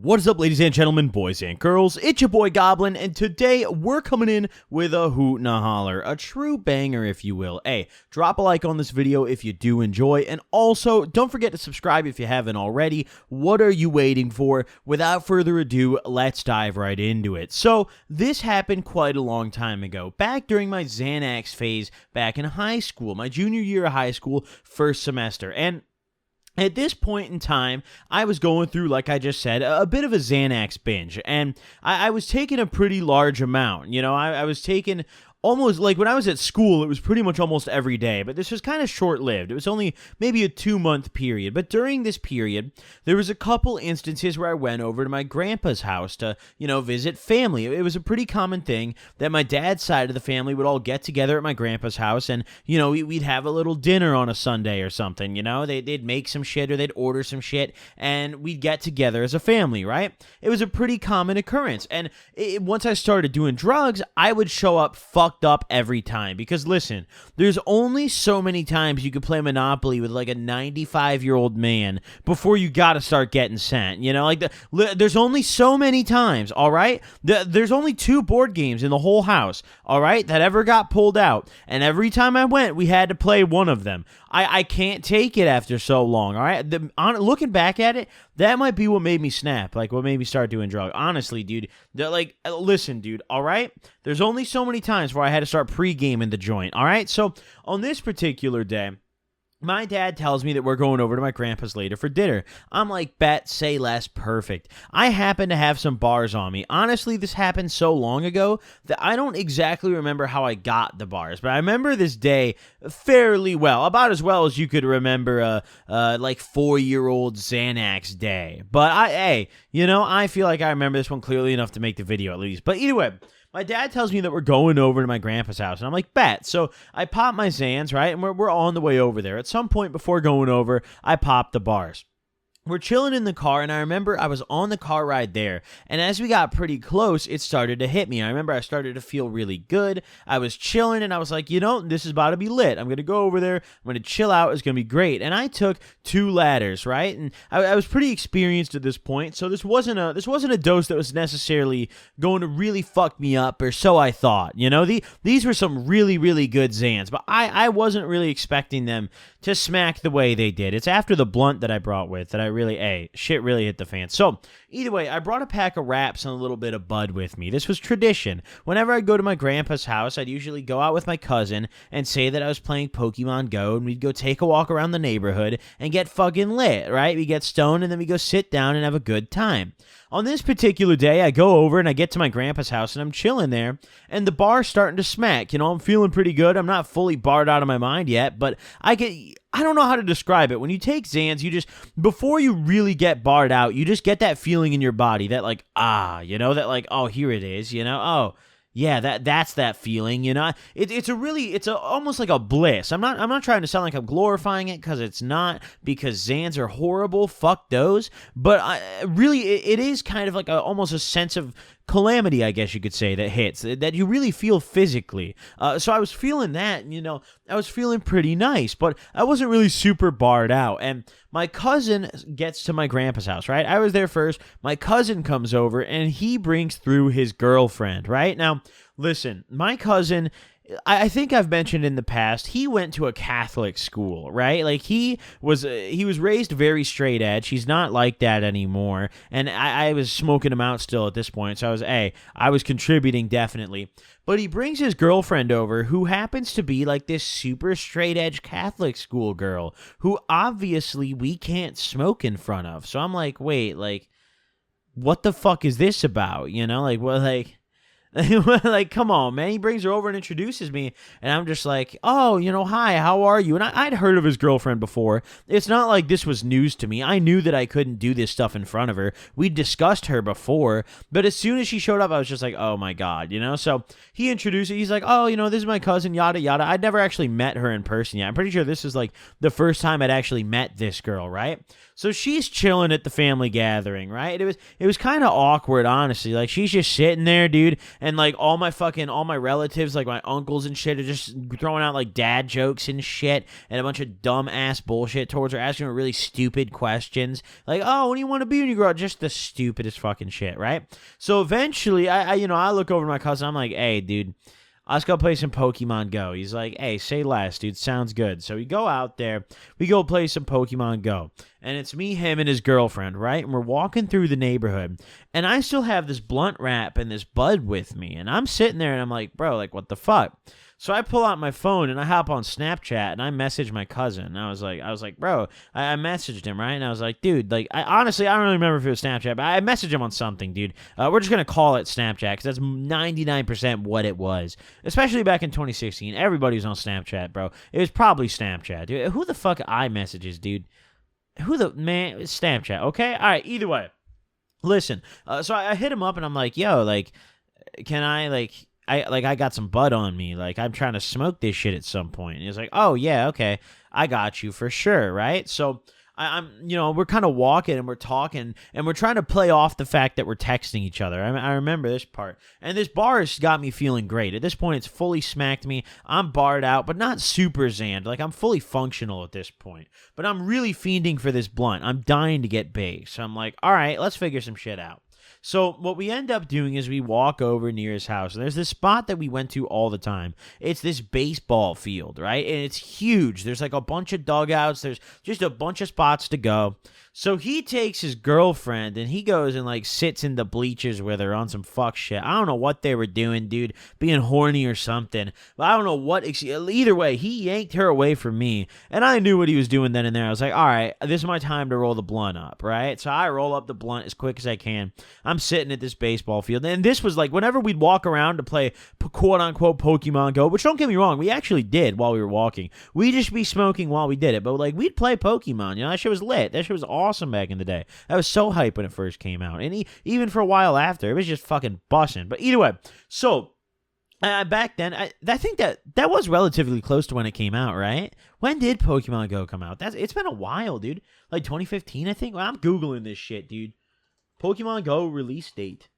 What is up, ladies and gentlemen, boys and girls? It's your boy Goblin, and today we're coming in with a hoot and a holler, a true banger, if you will. Hey, drop a like on this video if you do enjoy, and also don't forget to subscribe if you haven't already. What are you waiting for? Without further ado, let's dive right into it. So, this happened quite a long time ago, back during my Xanax phase back in high school, my junior year of high school, first semester, and at this point in time, I was going through, like I just said, a bit of a Xanax binge, and I was taking a pretty large amount. You know, I was taking almost, like when I was at school, it was pretty much almost every day, but this was kind of short-lived. It was only maybe a 2-month period, but during this period, there was a couple instances where I went over to my grandpa's house to, visit family. It was a pretty common thing that my dad's side of the family would all get together at my grandpa's house, and, we'd have a little dinner on a Sunday or something, They'd make some shit or they'd order some shit, and we'd get together as a family, right? It was a pretty common occurrence, and once I started doing drugs, I would show up fucked up every time, because listen, there's only so many times you could play Monopoly with like a 95-year-old man before you gotta start getting sent. There's only so many times, all right? There's only 2 board games in the whole house, all right, that ever got pulled out, and every time I went, we had to play one of them. I can't take it after so long, all right? Looking back at it, that might be what made me snap, like what made me start doing drugs. Honestly, dude, listen, dude, all right? There's only so many times where I had to start pre-gaming the joint, all right? So on this particular day, my dad tells me that we're going over to my grandpa's later for dinner. I'm like, bet, say less, perfect. I happen to have some bars on me. Honestly, this happened so long ago that I don't exactly remember how I got the bars, but I remember this day fairly well, about as well as you could remember a 4-year-old Xanax day. But I feel like I remember this one clearly enough to make the video at least. But either way, my dad tells me that we're going over to my grandpa's house, and I'm like, bet. So I pop my Xans, right, and we're on the way over there. At some point before going over, I pop the bars. We're chilling in the car, and I remember I was on the car ride there, and as we got pretty close, it started to hit me. I remember I started to feel really good. I was chilling, and I was like, this is about to be lit. I'm going to go over there. I'm going to chill out. It's going to be great. And I took 2 ladders, right? And I was pretty experienced at this point, so this wasn't a dose that was necessarily going to really fuck me up, or so I thought. These were some really, really good Xans, but I wasn't really expecting them to smack the way they did. It's after the blunt that I brought with that shit really hit the fan. So, either way, I brought a pack of wraps and a little bit of bud with me. This was tradition. Whenever I'd go to my grandpa's house, I'd usually go out with my cousin and say that I was playing Pokemon Go, and we'd go take a walk around the neighborhood and get fucking lit, right? We get stoned, and then we go sit down and have a good time. On this particular day, I go over and I get to my grandpa's house, and I'm chilling there, and the bar's starting to smack. I'm feeling pretty good. I'm not fully barred out of my mind yet, but I don't know how to describe it. When you take Xans, before you really get barred out, you just get that feeling in your body that oh, here it is, oh, yeah, that's that feeling, It's almost like a bliss. I'm not trying to sound like I'm glorifying it, because it's not, because Xans are horrible. Fuck those. But it is kind of like almost a sense of calamity, I guess you could say, that hits, that you really feel physically. So I was feeling that, I was feeling pretty nice, but I wasn't really super barred out. And my cousin gets to my grandpa's house, right? I was there first. My cousin comes over, and he brings through his girlfriend, right? Now, listen, my cousin, I think I've mentioned in the past, he went to a Catholic school, right? Like, he was raised very straight edge. He's not like that anymore. And I was smoking him out still at this point. So I was contributing definitely. But he brings his girlfriend over, who happens to be like this super straight edge Catholic school girl, who obviously we can't smoke in front of. So I'm like, wait, what the fuck is this about? Like, come on, man. He brings her over and introduces me, and I'm just like, oh, hi, how are you? And I'd heard of his girlfriend before. It's not like this was news to me. I knew that I couldn't do this stuff in front of her. We'd discussed her before, but as soon as she showed up, I was just like, oh my God, So he introduced her. He's like, oh, this is my cousin, yada, yada. I'd never actually met her in person yet. I'm pretty sure this is like the first time I'd actually met this girl, right? So she's chilling at the family gathering, right? It was kind of awkward, honestly. Like, she's just sitting there, dude, and like all my relatives, like my uncles and shit, are just throwing out like dad jokes and shit and a bunch of dumb ass bullshit towards her, asking her really stupid questions like, oh, what do you want to be when you grow up? Just the stupidest fucking shit, right? So eventually I look over to my cousin. I'm like, hey, dude, let's go play some Pokemon Go. He's like, hey, say less, dude. Sounds good. So we go out there. We go play some Pokemon Go. And it's me, him, and his girlfriend, right? And we're walking through the neighborhood. And I still have this blunt wrap and this bud with me. And I'm sitting there and I'm like, bro, like, what the fuck? So I pull out my phone and I hop on Snapchat and I message my cousin. And I was like, bro, I messaged him, right? And I was like, dude, like, I don't really remember if it was Snapchat, but I messaged him on something, dude. We're just going to call it Snapchat because that's 99% what it was. Especially back in 2016. Everybody was on Snapchat, bro. It was probably Snapchat, dude. Who the fuck iMessages, dude? Who the, man, it's Snapchat, okay? All right, either way. Listen, so I hit him up and I'm like, yo, like, can I, like, I got some bud on me. Like, I'm trying to smoke this shit at some point. And he's like, oh, yeah, okay. I got you for sure, right? So I'm we're kind of walking and we're talking and we're trying to play off the fact that we're texting each other. I remember this part. And this bar has got me feeling great. At this point, it's fully smacked me. I'm barred out, but not super zanned. Like, I'm fully functional at this point. But I'm really fiending for this blunt. I'm dying to get baked. So I'm like, all right, let's figure some shit out. So what we end up doing is we walk over near his house, and there's this spot that we went to all the time. It's this baseball field, right? And it's huge. There's like a bunch of dugouts. There's just a bunch of spots to go. So he takes his girlfriend, and he goes and like sits in the bleachers with her on some fuck shit. I don't know what they were doing, dude, being horny or something. But I don't know what. Either way, he yanked her away from me, and I knew what he was doing then and there. I was like, all right, this is my time to roll the blunt up, right? So I roll up the blunt as quick as I can. I'm sitting at this baseball field, and this was like whenever we'd walk around to play quote-unquote Pokemon Go, which don't get me wrong, we actually did while we were walking. We'd just be smoking while we did it, but like we'd play Pokemon, that shit was lit. That shit was awesome back in the day. I was so hyped when it first came out, and even for a while after, it was just fucking busting. But either way, so back then, I think that was relatively close to when it came out, right? When did Pokemon Go come out? It's been a while, dude. Like 2015, I think. Well, I'm googling this shit, dude. Pokemon Go release date.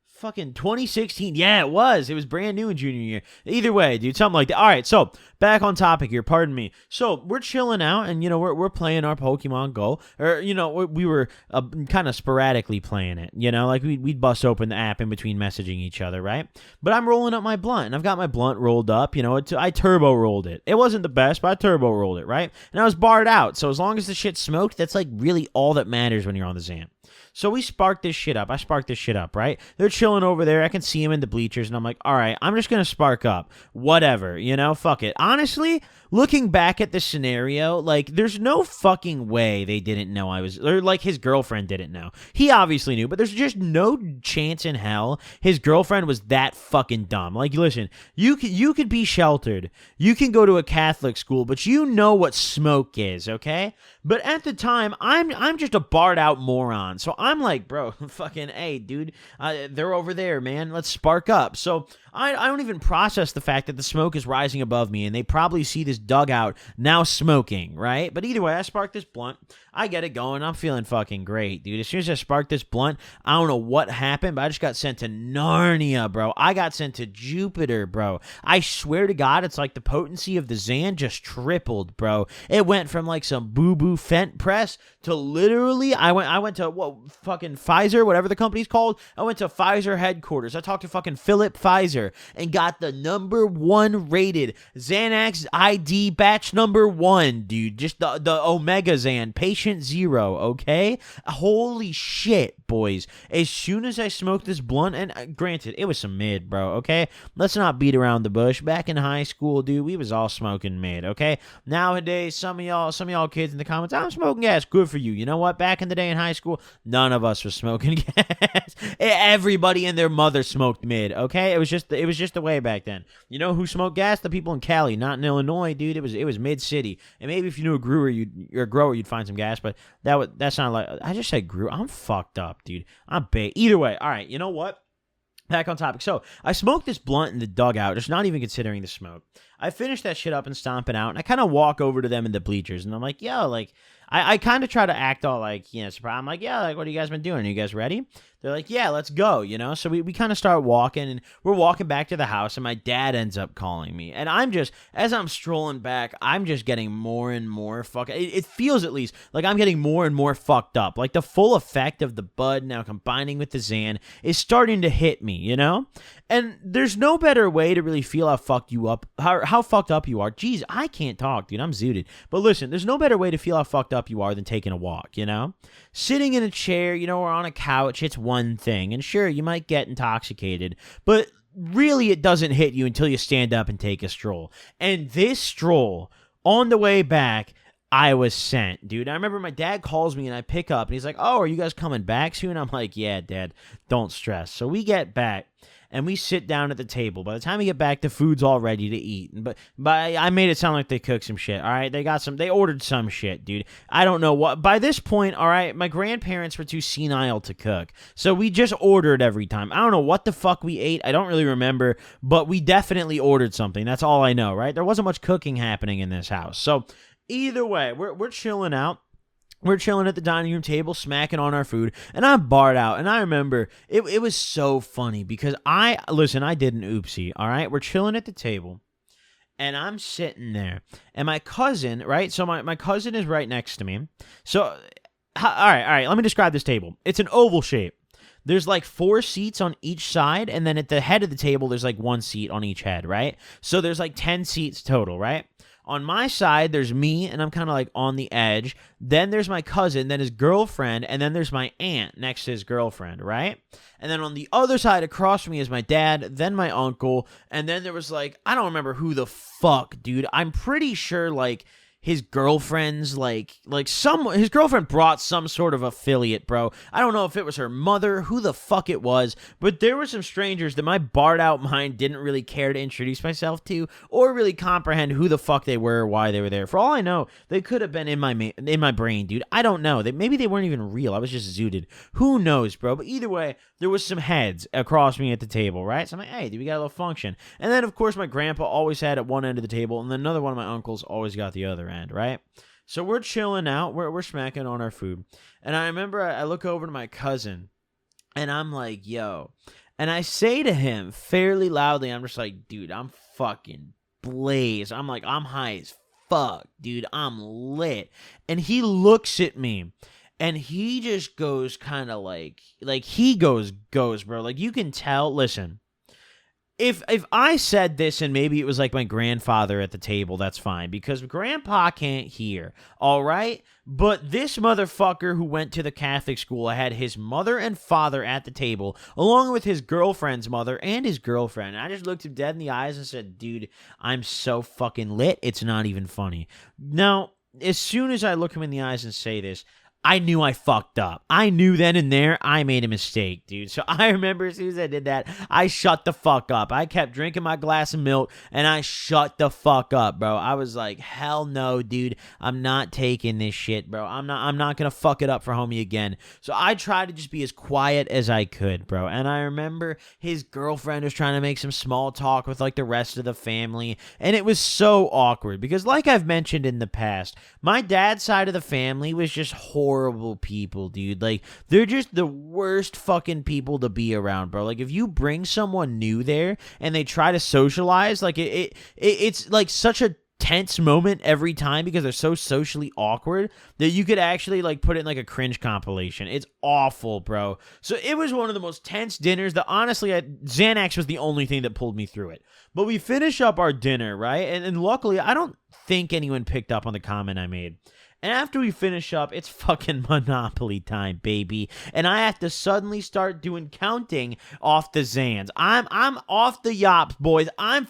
Fucking 2016. Yeah, it was. It was brand new in junior year. Either way, dude, something like that. All right, so back on topic here. Pardon me. So we're chilling out, and we're playing our Pokemon Go, or we were kind of sporadically playing it. Like we'd bust open the app in between messaging each other, right? But I'm rolling up my blunt, and I've got my blunt rolled up. I turbo rolled it. It wasn't the best, but I turbo rolled it, right? And I was barred out. So as long as the shit smoked, that's like really all that matters when you're on the Xan. So we sparked this shit up. I sparked this shit up, right? They're chilling over there. I can see them in the bleachers, and I'm like, all right, I'm just going to spark up. Whatever, fuck it. Honestly, looking back at the scenario, like, there's no fucking way they didn't know or like his girlfriend didn't know. He obviously knew, but there's just no chance in hell his girlfriend was that fucking dumb. Like, listen, you could be sheltered. You can go to a Catholic school, but you know what smoke is, okay? But at the time, I'm just a barred out moron. So I'm like, bro, fucking, hey, dude, they're over there, man. Let's spark up. So I don't even process the fact that the smoke is rising above me, and they probably see this dugout now smoking, right? But either way, I spark this blunt. I get it going. I'm feeling fucking great, dude. As soon as I sparked this blunt, I don't know what happened, but I just got sent to Narnia, bro. I got sent to Jupiter, bro. I swear to God, it's like the potency of the Xan just tripled, bro. It went from like some boo-boo fent press to literally, I went to what fucking Pfizer, whatever the company's called. I went to Pfizer headquarters. I talked to fucking Philip Pfizer and got the #1 rated Xanax ID batch #1, dude. Just the Omega Xan, patient 0, okay? Holy shit, boys. As soon as I smoked this blunt, and granted, it was some mid, bro, okay? Let's not beat around the bush. Back in high school, dude, we was all smoking mid, okay? Nowadays, some of y'all kids in the comments, I'm smoking gas. Good for you. You know what? Back in the day in high school, none of us was smoking gas. Everybody and their mother smoked mid, okay? It was just the way back then. You know who smoked gas? The people in Cali, not in Illinois, dude. It was mid city. And maybe if you knew a grower, you'd find some gas, but that's not like, I just said grew. I'm fucked up, dude. I'm bait. Either way, all right, you know what? Back on topic. So I smoked this blunt in the dugout, just not even considering the smoke. I finish that shit up and stomp it out, and I kind of walk over to them in the bleachers, and I'm like, yo, like, I kind of try to act all like, you know, surprised. I'm like, yeah, like, what have you guys been doing? Are you guys ready? They're like, yeah, let's go, you know? So we kind of start walking, and we're walking back to the house, and my dad ends up calling me. And I'm just, as I'm strolling back, I'm just getting more and more it feels at least like I'm getting more and more fucked up. Like the full effect of the bud now combining with the Xan is starting to hit me, you know? And there's no better way to really feel how fucked you up, how fucked up you are. Jeez, I can't talk, dude. I'm zooted. But listen, there's no better way to feel how fucked up you are than taking a walk, you know? Sitting in a chair, you know, or on a couch, it's one thing. And sure, you might get intoxicated, but really it doesn't hit you until you stand up and take a stroll. And this stroll, on the way back, I was sent, dude. I remember my dad calls me and I pick up and he's like, oh, are you guys coming back soon? I'm like, yeah, Dad, don't stress. So we get back and we sit down at the table. By the time we get back, the food's all ready to eat. But I made it sound like they cooked some shit, all right? They ordered some shit, dude. I don't know what. By this point, all right, my grandparents were too senile to cook. So we just ordered every time. I don't know what the fuck we ate. I don't really remember, but we definitely ordered something. That's all I know, right? There wasn't much cooking happening in this house. So either way, we're chilling out. We're chilling at the dining room table, smacking on our food, and I'm barred out. And I remember, it was so funny because I did an oopsie, all right? We're chilling at the table, and I'm sitting there. And my cousin, right? So my cousin is right next to me. So, all right, let me describe this table. It's an oval shape. There's like 4 seats on each side, and then at the head of the table, there's like 1 seat on each head, right? So there's like 10 seats total, right? On my side, there's me, and I'm kind of like on the edge. Then there's my cousin, then his girlfriend, and then there's my aunt next to his girlfriend, right? And then on the other side across from me is my dad, then my uncle, and then there was like, I don't remember who the fuck, dude. I'm pretty sure like his girlfriend's his girlfriend brought some sort of affiliate, bro. I don't know if it was her mother, who the fuck it was, but there were some strangers that my barred out mind didn't really care to introduce myself to or really comprehend who the fuck they were or why they were there. For all I know, they could have been in my brain, dude. I don't know. Maybe they weren't even real. I was just zooted. Who knows, bro? But either way, there was some heads across me at the table, right? So I'm like, hey, dude, we got a little function. And then, of course, my grandpa always had at one end of the table, and then another one of my uncles always got the other end, right? So we're chilling out. We're smacking on our food. And I remember I look over to my cousin, and I'm like, yo. And I say to him fairly loudly, I'm just like, dude, I'm fucking blazed. I'm like, I'm high as fuck, dude. I'm lit. And he looks at me. And he just goes kind of like he goes, bro. Like, you can tell, listen, if I said this and maybe it was like my grandfather at the table, that's fine. Because grandpa can't hear, all right? But this motherfucker who went to the Catholic school had his mother and father at the table, along with his girlfriend's mother and his girlfriend. And I just looked him dead in the eyes and said, dude, I'm so fucking lit, it's not even funny. Now, as soon as I look him in the eyes and say this, I knew I fucked up. I knew then and there I made a mistake, dude. So I remember as soon as I did that, I shut the fuck up. I kept drinking my glass of milk, and I shut the fuck up, bro. I was like, hell no, dude. I'm not taking this shit, bro. I'm not gonna fuck it up for homie again. So I tried to just be as quiet as I could, bro. And I remember his girlfriend was trying to make some small talk with like the rest of the family, and it was so awkward because, like I've mentioned in the past, my dad's side of the family was just horrible people, dude. Like, they're just the worst fucking people to be around, bro. Like, if you bring someone new there and they try to socialize, like, it's like such a tense moment every time because they're so socially awkward that you could actually like put it in like a cringe compilation. It's awful, bro. So it was one of the most tense dinners that honestly Xanax was the only thing that pulled me through it. But we finish up our dinner, right? And luckily I don't think anyone picked up on the comment I made. And after we finish up, it's fucking Monopoly time, baby. And I have to suddenly start doing counting off the Xans. I'm off the yops, boys. I'm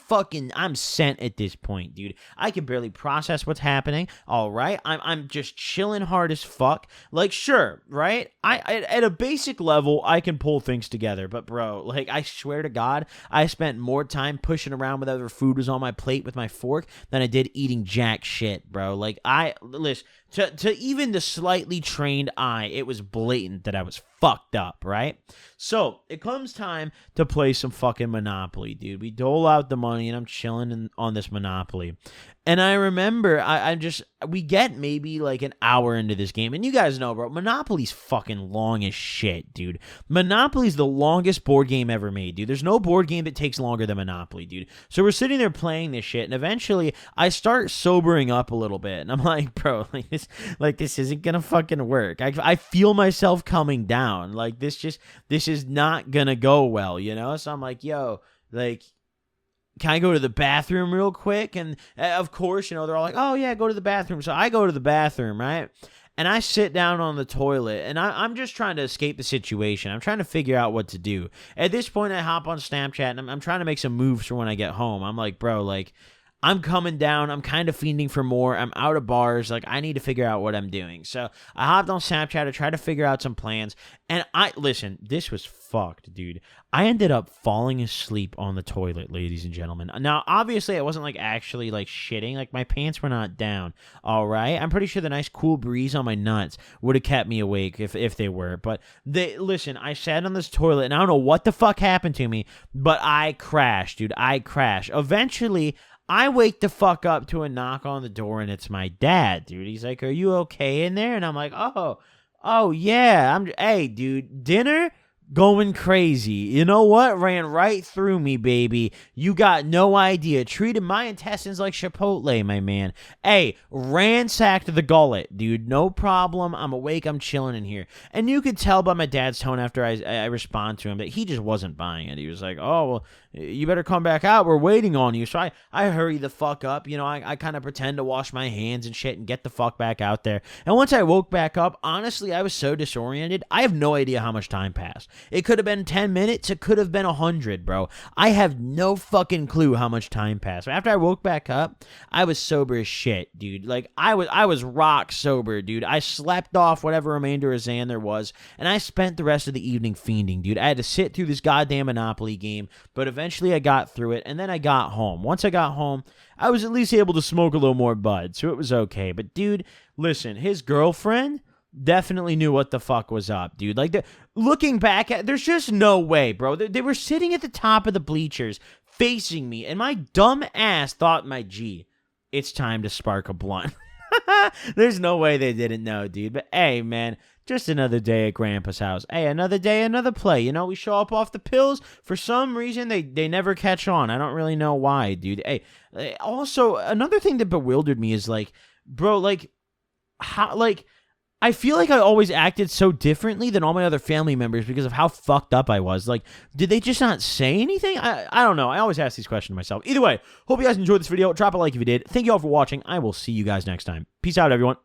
sent at this point, dude. I can barely process what's happening. All right, I'm just chilling hard as fuck. Like, sure, right? At a basic level, I can pull things together. But bro, like, I swear to God, I spent more time pushing around whatever food was on my plate with my fork than I did eating jack shit, bro. Like, listen. To even the slightly trained eye, it was blatant that I was fucked up, right? So it comes time to play some fucking Monopoly, dude. We dole out the money, and I'm chilling on this Monopoly. And I remember, we get maybe like an hour into this game. And you guys know, bro, Monopoly's fucking long as shit, dude. Monopoly's the longest board game ever made, dude. There's no board game that takes longer than Monopoly, dude. So we're sitting there playing this shit, and eventually I start sobering up a little bit. And I'm like, bro, this isn't gonna fucking work. I feel myself coming down. Like, this is not gonna go well, you know? So I'm like, yo, like, can I go to the bathroom real quick? And of course, you know, they're all like, oh yeah, go to the bathroom. So I go to the bathroom, right? And I sit down on the toilet, and I'm just trying to escape the situation. I'm trying to figure out what to do. At this point, I hop on Snapchat, and I'm trying to make some moves for when I get home. I'm like, bro, like, I'm coming down. I'm kind of fiending for more. I'm out of bars. Like, I need to figure out what I'm doing. So I hopped on Snapchat to try to figure out some plans. And listen, this was fucked, dude. I ended up falling asleep on the toilet, ladies and gentlemen. Now, obviously, I wasn't like actually like shitting. Like, my pants were not down. All right. I'm pretty sure the nice cool breeze on my nuts would have kept me awake if they were. But listen, I sat on this toilet, and I don't know what the fuck happened to me, but I crashed, dude. I crashed. Eventually, I wake the fuck up to a knock on the door, and it's my dad, dude. He's like, are you okay in there? And I'm like, oh yeah. Hey, dude, dinner? Going crazy. You know what? Ran right through me, baby. You got no idea. Treated my intestines like Chipotle, my man. Hey, ransacked the gullet, dude. No problem. I'm awake. I'm chilling in here. And you could tell by my dad's tone after I respond to him that he just wasn't buying it. He was like, oh, well, you better come back out. We're waiting on you. So I hurry the fuck up. You know, I kind of pretend to wash my hands and shit and get the fuck back out there. And once I woke back up, honestly, I was so disoriented. I have no idea how much time passed. It could have been 10 minutes. It could have been 100, bro. I have no fucking clue how much time passed. After I woke back up, I was sober as shit, dude. Like, I was rock sober, dude. I slept off whatever remainder of Xan there was, and I spent the rest of the evening fiending, dude. I had to sit through this goddamn Monopoly game, but eventually I got through it, and then I got home. Once I got home, I was at least able to smoke a little more bud, so it was okay. But, dude, listen, his girlfriend definitely knew what the fuck was up, dude. Like, looking back at, there's just no way, bro. They were sitting at the top of the bleachers facing me, and my dumb ass thought, my G, it's time to spark a blunt. There's no way they didn't know, dude. But hey, man, just another day at Grandpa's house. Hey, another day, another play. You know, we show up off the pills. For some reason, they never catch on. I don't really know why, dude. Hey, also, another thing that bewildered me is, like, bro, like, how, like, I feel like I always acted so differently than all my other family members because of how fucked up I was. Like, did they just not say anything? I don't know. I always ask these questions myself. Either way, hope you guys enjoyed this video. Drop a like if you did. Thank you all for watching. I will see you guys next time. Peace out, everyone.